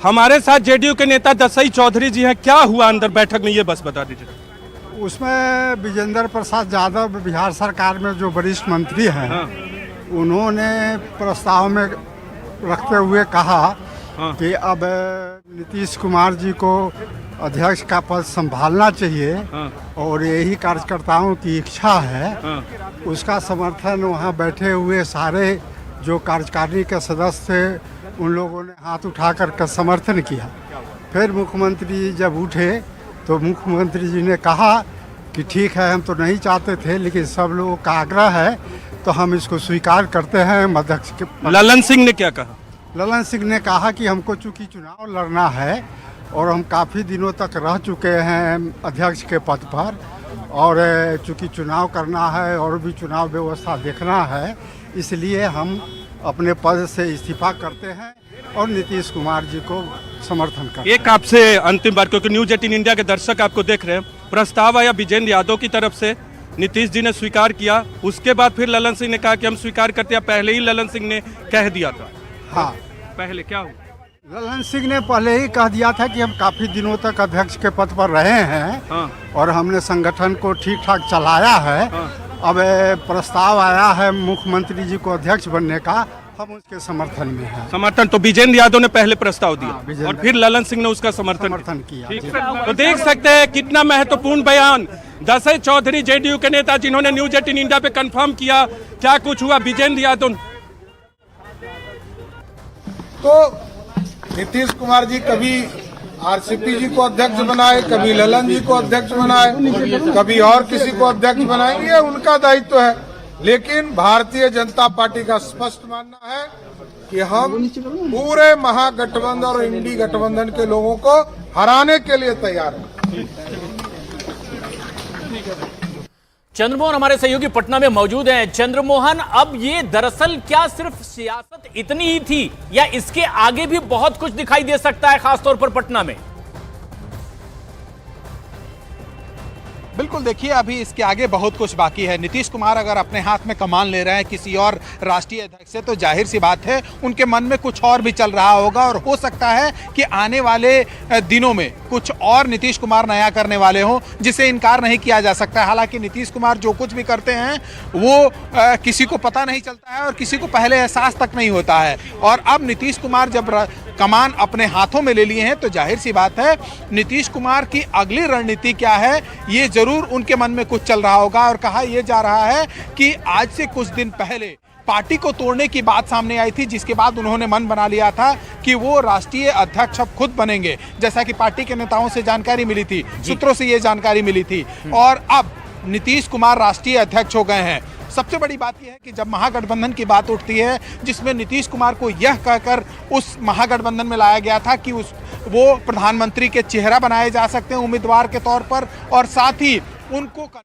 हमारे साथ जेडीयू के नेता दसई चौधरी जी हैं, क्या हुआ अंदर बैठक में ये बस बता दीजिए। उसमें विजेंद्र प्रसाद यादव बिहार सरकार में जो वरिष्ठ मंत्री हैं, हाँ। उन्होंने प्रस्ताव में रखते हुए कहा हाँ। कि अब नीतीश कुमार जी को अध्यक्ष का पद संभालना चाहिए। हाँ। और यही कार्यकर्ताओं की इच्छा है। हाँ। उसका समर्थन वहाँ बैठे हुए सारे जो कार्यकारिणी के सदस्य थे उन लोगों ने हाथ उठा कर समर्थन किया। फिर मुख्यमंत्री जब उठे तो मुख्यमंत्री जी ने कहा कि ठीक है, हम तो नहीं चाहते थे लेकिन सब लोगों का आग्रह है तो हम इसको स्वीकार करते हैं अध्यक्ष के। ललन सिंह ने क्या कहा? ललन सिंह ने कहा कि हमको चूंकि चुनाव लड़ना है और हम काफ़ी दिनों तक रह चुके हैं अध्यक्ष के पद पर, और चूंकि चुनाव करना है और भी चुनाव व्यवस्था देखना है, इसलिए हम अपने पद से इस्तीफा करते हैं और नीतीश कुमार जी को समर्थन करते हैं। एक आपसे अंतिम बार, क्योंकि न्यूज 18 इंडिया के दर्शक आपको देख रहे हैं, प्रस्ताव आया विजेंद्र यादव की तरफ से, नीतीश जी ने स्वीकार किया, उसके बाद फिर ललन सिंह ने कहा कि हम स्वीकार करते हैं। पहले ही ललन सिंह ने कह दिया था। हाँ, पहले क्या हुआ? ललन सिंह ने पहले ही कह दिया था कि हम काफ़ी दिनों तक अध्यक्ष के पद पर रहे हैं। हाँ। और हमने संगठन को ठीक ठाक चलाया है। हाँ। अब प्रस्ताव आया है मुख्यमंत्री जी को अध्यक्ष बनने का, हम उसके समर्थन में हैं। समर्थन तो विजेंद्र यादव ने पहले प्रस्ताव दिया। हाँ, विजेंद्र और फिर ललन सिंह ने उसका समर्थन किया। ठीक है। तो देख सकते हैं कितना महत्वपूर्ण बयान दसई चौधरी जेडीयू के नेता, जिन्होंने न्यूज 18 इंडिया पे कंफर्म किया क्या कुछ हुआ। विजेंद्र यादव तो नीतीश कुमार जी कभी आरसीपी जी को अध्यक्ष बनाए, कभी ललन जी को अध्यक्ष बनाए, कभी और किसी को अध्यक्ष बनाए, ये उनका दायित्व है। लेकिन भारतीय जनता पार्टी का स्पष्ट मानना है कि हम पूरे महागठबंधन और इंडी गठबंधन के लोगों को हराने के लिए तैयार हैं। चंद्रमोहन हमारे सहयोगी पटना में मौजूद हैं। चंद्रमोहन, अब ये दरअसल क्या सिर्फ सियासत इतनी ही थी या इसके आगे भी बहुत कुछ दिखाई दे सकता है, खासतौर पर पटना में? बिल्कुल, देखिए अभी इसके आगे बहुत कुछ बाकी है। नीतीश कुमार अगर अपने हाथ में कमान ले रहे हैं किसी और राष्ट्रीय अध्यक्ष से, तो जाहिर सी बात है उनके मन में कुछ और भी चल रहा होगा और हो सकता है कि आने वाले दिनों में कुछ और नीतीश कुमार नया करने वाले हों, जिसे इनकार नहीं किया जा सकता। हालांकि नीतीश कुमार जो कुछ भी करते हैं वो किसी को पता नहीं चलता है और किसी को पहले एहसास तक नहीं होता है। और अब नीतीश कुमार जब कमान अपने हाथों में ले लिए हैं तो जाहिर सी बात है नीतीश कुमार की अगली रणनीति क्या है ये जरूर उनके मन में कुछ चल रहा होगा। और कहा यह जा रहा है कि आज से कुछ दिन पहले पार्टी को तोड़ने की बात सामने आई थी, जिसके बाद उन्होंने मन बना लिया था कि वो राष्ट्रीय अध्यक्ष अब खुद बनेंगे, जैसा कि पार्टी के नेताओं से जानकारी मिली थी, सूत्रों से ये जानकारी मिली थी। और अब नीतीश कुमार राष्ट्रीय अध्यक्ष हो गए हैं। सबसे बड़ी बात यह है कि जब महागठबंधन की बात उठती है, जिसमें नीतीश कुमार को यह कहकर उस महागठबंधन में लाया गया था कि वो प्रधानमंत्री के चेहरा बनाए जा सकते हैं उम्मीदवार के तौर पर, और साथ ही उनको